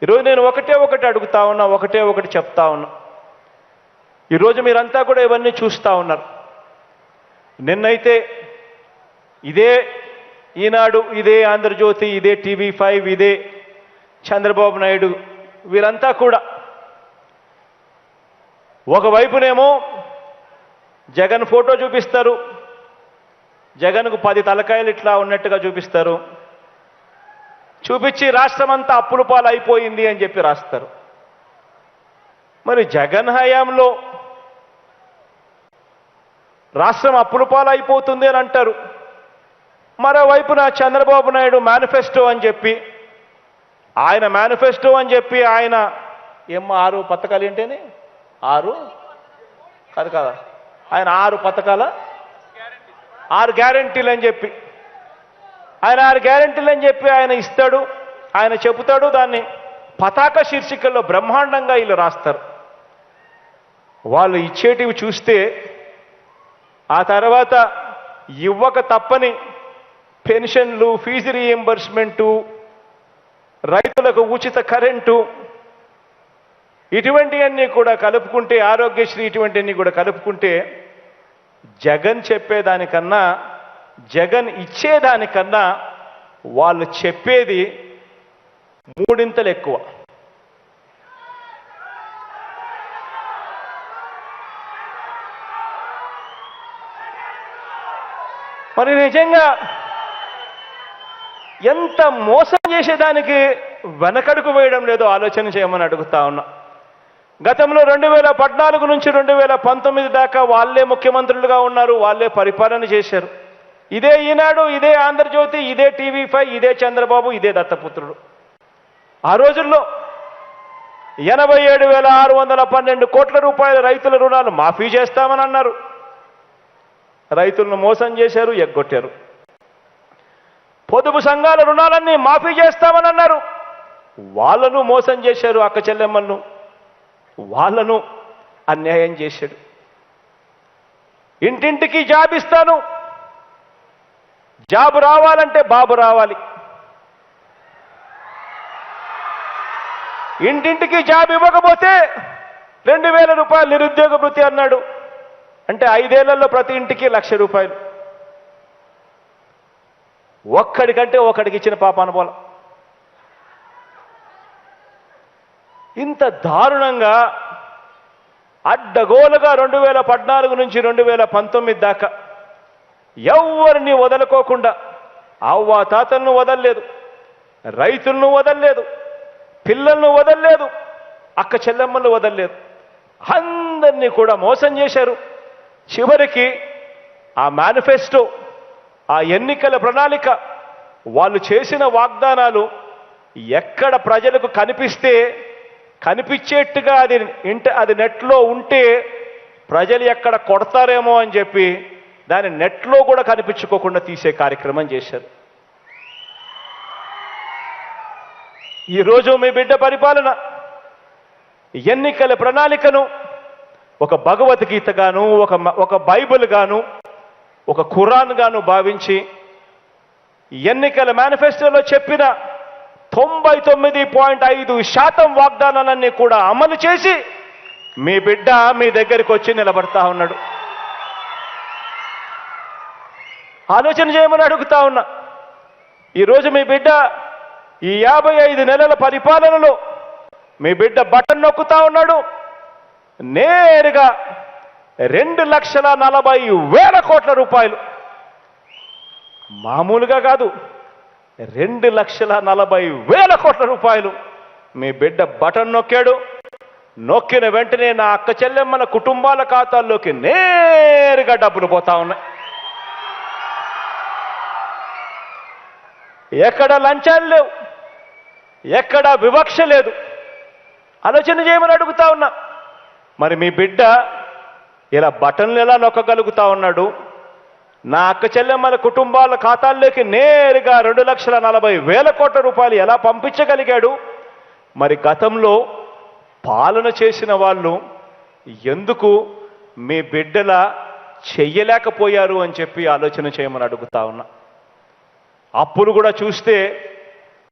ఈరోజు నేను ఒకటే ఒకటి అడుగుతా ఉన్నా, ఒకటే ఒకటి చెప్తా ఉన్నా. ఈరోజు మీరంతా కూడా ఇవన్నీ చూస్తూ ఉన్నారు. నిన్నైతే ఇదే ఈనాడు, ఇదే ఆంధ్రజ్యోతి, ఇదే TV5, ఇదే చంద్రబాబు నాయుడు, వీరంతా కూడా ఒకవైపునేమో జగన్ ఫోటో చూపిస్తారు, జగన్కు 10 తలకాయలు ఇట్లా ఉన్నట్టుగా చూపిస్తారు, చూపించి రాష్ట్రం అంతా అప్పుల పాలు అయిపోయింది అని చెప్పి రాస్తారు. మరి జగన్ హయాంలో రాష్ట్రం అప్పుల పాలు అయిపోతుంది అని అంటారు. మరోవైపున చంద్రబాబు నాయుడు మేనిఫెస్టో అని చెప్పి, ఆయన మేనిఫెస్టో అని చెప్పి ఆయన 6 పథకాలు ఏంటని 6 కాదు కదా, ఆయన 6 పథకాల 6 గ్యారెంటీలు అని చెప్పి, ఆయన 6 గ్యారెంటీలు అని చెప్పి ఆయన ఇస్తాడు, ఆయన చెబుతాడు. దాన్ని పతాక శీర్షికల్లో బ్రహ్మాండంగా వీళ్ళు రాస్తారు. వాళ్ళు ఇచ్చేటివి చూస్తే ఆ తర్వాత ఇవ్వక తప్పని పెన్షన్లు, ఫీజు రీఎంబర్స్మెంటు, రైతులకు ఉచిత కరెంటు, ఇటువంటివన్నీ కూడా కలుపుకుంటే, ఆరోగ్యశ్రీ, ఇటువంటివన్నీ కూడా కలుపుకుంటే జగన్ చెప్పేదానికన్నా, జగన్ ఇచ్చేదానికన్నా వాళ్ళు చెప్పేది 3 ఎక్కువ. మరి నిజంగా ఎంత మోసం చేసేదానికి వెనకడుగు వేయడం లేదో ఆలోచన చేయమని అడుగుతా ఉన్నా. గతంలో 2014 నుంచి 2019 దాకా వాళ్ళే ముఖ్యమంత్రులుగా ఉన్నారు, వాళ్ళే పరిపాలన చేశారు. ఇదే ఈనాడు, ఇదే ఆంధ్రజ్యోతి, ఇదే TV5, ఇదే చంద్రబాబు, ఇదే దత్తపుత్రుడు. ఆ రోజుల్లో 87,612 కోట్ల రూపాయల రైతుల రుణాలు మాఫీ చేస్తామని అన్నారు. రైతులను మోసం చేశారు, ఎగ్గొట్టారు. పొదుపు సంఘాల రుణాలన్నీ మాఫీ చేస్తామని అన్నారు, వాళ్ళను మోసం చేశారు. అక్క చెల్లెమ్మలను, వాళ్ళను అన్యాయం చేశాడు. ఇంటింటికి జాబ్ ఇస్తాను, జాబ్ రావాలంటే బాబు రావాలి. ఇంటింటికి జాబ్ ఇవ్వకపోతే 2,000 రూపాయలు నిరుద్యోగ భృతి అన్నాడు. అంటే 5 ఏళ్లలో ప్రతి ఇంటికి 1,00,000 రూపాయలు. ఒక్కడికంటే ఒకడికి ఇచ్చిన పాపాన పోల. ఇంత దారుణంగా అడ్డగోలుగా 2014 నుంచి 2019 దాకా ఎవరిని వదలుకోకుండా అవ్వా తాతలను వదలలేదు, రైతులను వదలలేదు, పిల్లలను వదలలేదు, అక్క చెల్లెమ్మలను వదలలేదు, అందరినీ కూడా మోసం చేశారు. చివరికి ఆ మేనిఫెస్టో, ఆ ఎన్నికల ప్రణాళిక, వాళ్ళు చేసిన వాగ్దానాలు ఎక్కడ ప్రజలకు కనిపిస్తే, కనిపించేట్టుగా అది నెట్లో ఉంటే ప్రజలు ఎక్కడ కొడతారేమో అని చెప్పి దాన్ని నెట్లో కూడా కనిపించుకోకుండా తీసే కార్యక్రమం చేశారు. ఈరోజు మీ బిడ్డ పరిపాలన ఎన్నికల ప్రణాళికను ఒక భగవద్గీత గాను, ఒక బైబిల్ గాను, ఒక ఖురాన్ గాను భావించి ఎన్నికల మేనిఫెస్టోలో చెప్పిన 99.5% వాగ్దానాలన్నీ కూడా అమలు చేసి మీ బిడ్డ మీ దగ్గరికి వచ్చి నిలబడతా ఉన్నాడు. ఆలోచన చేయమని అడుగుతా ఉన్నా. ఈరోజు మీ బిడ్డ ఈ 55 నెలల పరిపాలనలో మీ బిడ్డ బటన్ నొక్కుతా ఉన్నాడు. నేరుగా 2,40,000 కోట్ల రూపాయలు, మామూలుగా కాదు, 2,40,000 కోట్ల రూపాయలు మీ బిడ్డ బటన్ నొక్కాడు. నొక్కిన వెంటనే నా అక్క చెల్లెమ్మల కుటుంబాల ఖాతాల్లోకి నేరుగా డబ్బులు పోతా ఉన్నాయి. ఎక్కడ లంచాలు లేవు, ఎక్కడ వివక్ష లేదు. ఆలోచన చేయమని అడుగుతా ఉన్నా. మరి మీ బిడ్డ ఇలా బటన్లు ఎలా నొక్కగలుగుతా ఉన్నాడు? నా అక్క చెల్లెమ్మల కుటుంబాల ఖాతాల్లోకి నేరుగా 2,40,000 కోట్ల రూపాయలు ఎలా పంపించగలిగాడు? మరి గతంలో పాలన చేసిన వాళ్ళు ఎందుకు మీ బిడ్డల చెయ్యలేకపోయారు అని చెప్పి ఆలోచన చేయమని అడుగుతా ఉన్నా. అప్పులు కూడా చూస్తే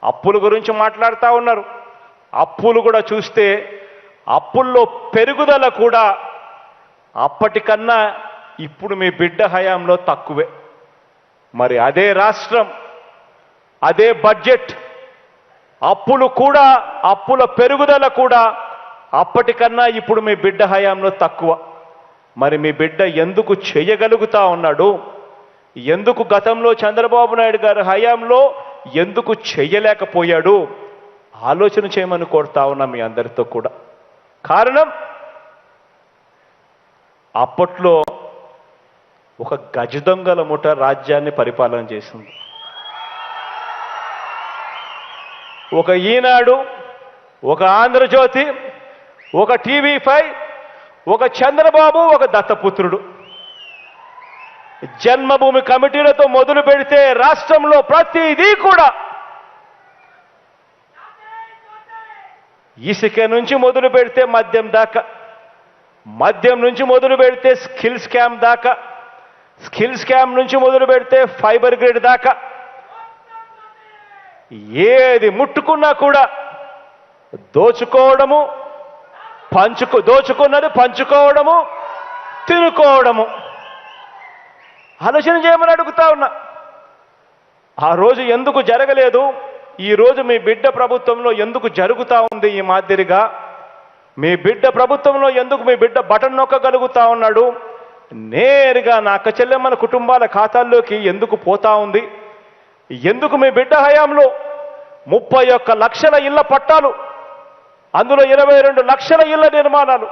అప్పుల గురించి మాట్లాడుతూ ఉన్నారు. అప్పులు కూడా చూస్తే అప్పుల్లో పెరుగుదల కూడా అప్పటికన్నా ఇప్పుడు మీ బిడ్డ హయాంలో తక్కువే. మరి అదే రాష్ట్రం, అదే బడ్జెట్, అప్పులు కూడా, అప్పుల పెరుగుదల కూడా అప్పటికన్నా ఇప్పుడు మీ బిడ్డ హయాంలో తక్కువ. మరి మీ బిడ్డ ఎందుకు చేయగలుగుతా ఉన్నాడు? ఎందుకు గతంలో చంద్రబాబు నాయుడు గారి హయాంలో ఎందుకు చేయలేకపోయాడు? ఆలోచన చేయమని కోరుతా ఉన్నా మీ అందరితో కూడా. కారణం, అప్పట్లో ఒక గజదొంగల ముఠ రాజ్యాన్ని పరిపాలన చేసింది. ఒక ఈనాడు, ఒక ఆంధ్రజ్యోతి, ఒక టీవీ5, ఒక చంద్రబాబు, ఒక దత్తపుత్రుడు. జన్మభూమి కమిటీలతో మొదలు పెడితే రాష్ట్రంలో ప్రతిదీ కూడా, ఇసుక నుంచి మొదలు పెడితే మద్యం దాకా, మద్యం నుంచి మొదలు పెడితే స్కిల్ స్కామ్ దాకా, స్కిల్ స్కామ్ నుంచి మొదలు పెడితే ఫైబర్ గ్రిడ్ దాకా, ఏది ముట్టుకున్నా కూడా దోచుకోవడము, దోచుకున్నది పంచుకోవడము, తినుకోవడము. ఆలోచన చేయమని అడుగుతా ఉన్నా. ఆ రోజు ఎందుకు జరగలేదు? ఈ రోజు మీ బిడ్డ ప్రభుత్వంలో ఎందుకు జరుగుతూ ఉంది ఈ మాదిరిగా? మీ బిడ్డ ప్రభుత్వంలో ఎందుకు మీ బిడ్డ బటన్ నొక్కగలుగుతా ఉన్నాడు? నేరుగా నా అక్క చెల్లెమ్మల కుటుంబాల ఖాతాల్లోకి ఎందుకు పోతా ఉంది? ఎందుకు మీ బిడ్డ హయాంలో 31 లక్షల ఇళ్ల పట్టాలు, అందులో 22 లక్షల ఇళ్ల నిర్మాణాలు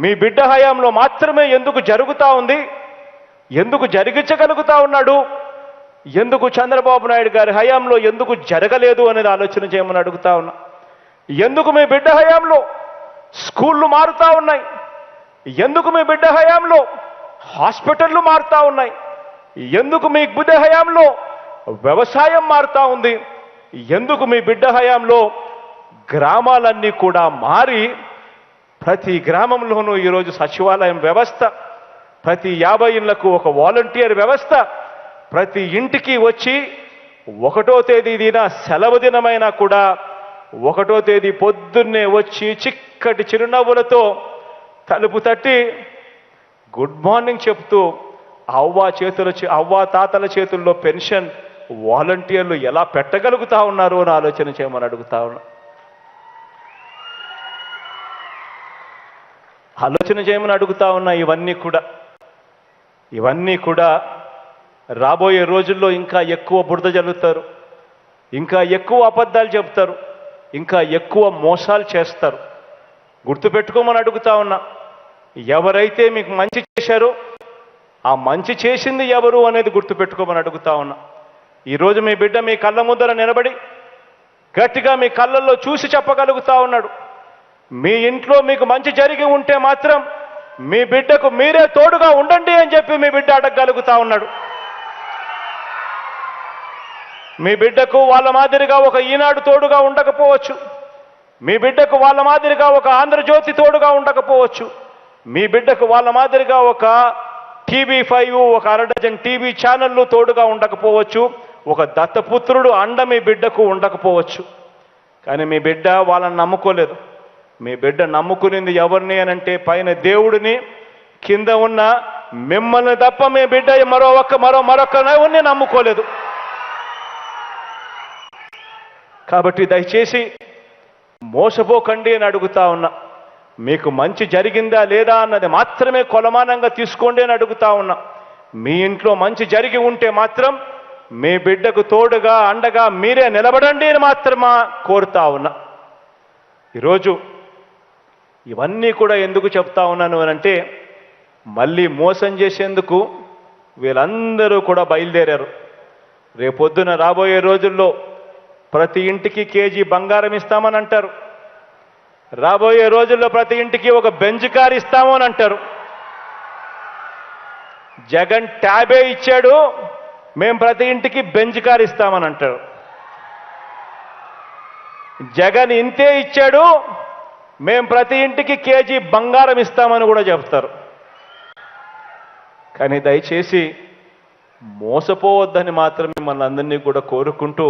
మీ బిడ్డ హయాంలో మాత్రమే ఎందుకు జరుగుతూ ఉంది? ఎందుకు జరిగించగలుగుతా ఉన్నాడు? ఎందుకు చంద్రబాబు నాయుడు గారి హయాంలో ఎందుకు జరగలేదు అనేది ఆలోచన చేయమని అడుగుతా ఉన్నా. ఎందుకు మీ బిడ్డ హయాంలో స్కూళ్ళు మారుతా ఉన్నాయి? ఎందుకు మీ బిడ్డ హయాంలో హాస్పిటళ్ళు మారుతా ఉన్నాయి? ఎందుకు మీ బిడ్డ హయాంలో వ్యవసాయం మారుతా ఉంది? ఎందుకు మీ బిడ్డ హయాంలో గ్రామాలన్నీ కూడా మారి ప్రతి గ్రామంలోనూ ఈరోజు సచివాలయం వ్యవస్థ, ప్రతి 50 ఇళ్లకు ఒక వాలంటీర్ వ్యవస్థ, ప్రతి ఇంటికి వచ్చి 1వ తేదీన సెలవు దినమైనా కూడా 1వ తేదీ పొద్దున్నే వచ్చి చిక్కటి చిరునవ్వులతో తలుపు తట్టి గుడ్ మార్నింగ్ చెప్తూ అవ్వ తాతల చేతుల్లో పెన్షన్ వాలంటీర్లు ఎలా పెట్టగలుగుతా ఉన్నారు అని ఆలోచన చేయమని అడుగుతా ఉన్నా. ఆలోచన చేయమని అడుగుతా ఉన్నా. ఇవన్నీ కూడా రాబోయే రోజుల్లో ఇంకా ఎక్కువ బురద జల్లుతారు, ఇంకా ఎక్కువ అబద్ధాలు చెప్తారు, ఇంకా ఎక్కువ మోసాలు చేస్తారు. గుర్తుపెట్టుకోమని అడుగుతా ఉన్నా. ఎవరైతే మీకు మంచి చేశారో ఆ మంచి చేసింది ఎవరు అనేది గుర్తుపెట్టుకోమని అడుగుతా ఉన్నా. ఈరోజు మీ బిడ్డ మీ కళ్ళ ముందర నిలబడి గట్టిగా మీ కళ్ళల్లో చూసి చెప్పగలుగుతా ఉన్నాడు. మీ ఇంట్లో మీకు మంచి జరిగి ఉంటే మాత్రం మీ బిడ్డకు మీరే తోడుగా ఉండండి అని చెప్పి మీ బిడ్డ అడగగలుగుతా ఉన్నాడు. మీ బిడ్డకు వాళ్ళ మాదిరిగా ఒక ఈనాడు తోడుగా ఉండకపోవచ్చు, మీ బిడ్డకు వాళ్ళ మాదిరిగా ఒక ఆంధ్రజ్యోతి తోడుగా ఉండకపోవచ్చు, మీ బిడ్డకు వాళ్ళ మాదిరిగా ఒక టీవీ5, ఒక 1 డజన్ టీవీ ఛానళ్ళు తోడుగా ఉండకపోవచ్చు, ఒక దత్తపుత్రుడు అండ మీ బిడ్డకు ఉండకపోవచ్చు. కానీ మీ బిడ్డ వాళ్ళని నమ్ముకోలేదు. మీ బిడ్డ నమ్ముకునింది ఎవరిని అనంటే పైన దేవుడిని, కింద ఉన్న మిమ్మల్ని తప్ప మీ బిడ్డ మరొకరిని నమ్ముకోలేదు. కాబట్టి దయచేసి మోసపోకండి అని అడుగుతా ఉన్నా. మీకు మంచి జరిగిందా లేదా అన్నది మాత్రమే కొలమానంగా తీసుకోండి అని అడుగుతా ఉన్నా. మీ ఇంట్లో మంచి జరిగి ఉంటే మాత్రం మీ బిడ్డకు తోడుగా అండగా మీరే నిలబడండి అని మాత్రమే కోరుతా ఉన్నా. ఈరోజు ఇవన్నీ కూడా ఎందుకు చెప్తా ఉన్నాను అనంటే, మళ్ళీ మోసం చేసేందుకు వీళ్ళందరూ కూడా బయలుదేరారు. రేపొద్దున రాబోయే రోజుల్లో ప్రతి ఇంటికి కేజీ బంగారం ఇస్తామని అంటారు. రాబోయే రోజుల్లో ప్రతి ఇంటికి ఒక బెంజ్ కార్ ఇస్తాము అని అంటారు. జగన్ ట్యాబే ఇచ్చాడు, మేము ప్రతి ఇంటికి బెంజ్ కార్ ఇస్తామని అంటారు. జగన్ ఇంతే ఇచ్చాడు, మేము ప్రతి ఇంటికి కేజీ బంగారం ఇస్తామని కూడా చెప్తారు. కానీ దయచేసి మోసపోవద్దని మాత్రం మిమ్మల్ని అందరినీ కూడా కోరుకుంటూ,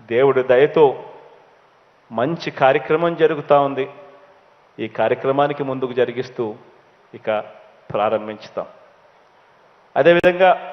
దేవుడి దయతో మంచి కార్యక్రమం జరుగుతూ ఉంది. ఈ కార్యక్రమానికి ముందుకు జరిగిస్తూ ఇక ప్రారంభించుతాం. అదేవిధంగా